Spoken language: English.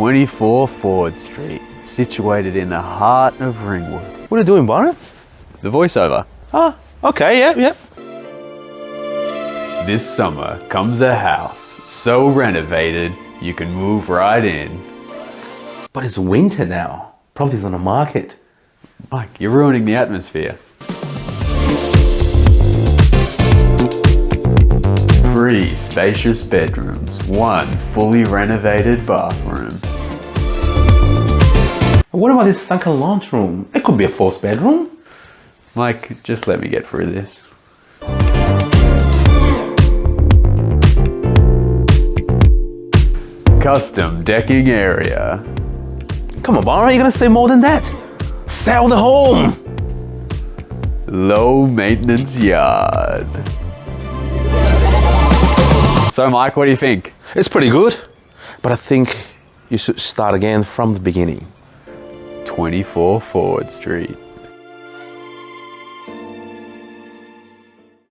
24 Ford Street, situated in the heart of Ringwood. What are you doing, Byron? The voiceover. Ah, okay, yeah. This summer comes a house so renovated you can move right in. But it's winter now. Property's on the market. Mike, you're ruining the atmosphere. 3 spacious bedrooms, 1 fully renovated bathroom. What about this sunken lounge room? It could be a 4th bedroom. Mike, just let me get through this. Custom decking area. Come on, Byron, you're gonna say more than that. Sell the home. Low maintenance yard. So Mike, what do you think? It's pretty good, but I think you should start again from the beginning. 24 Ford Street.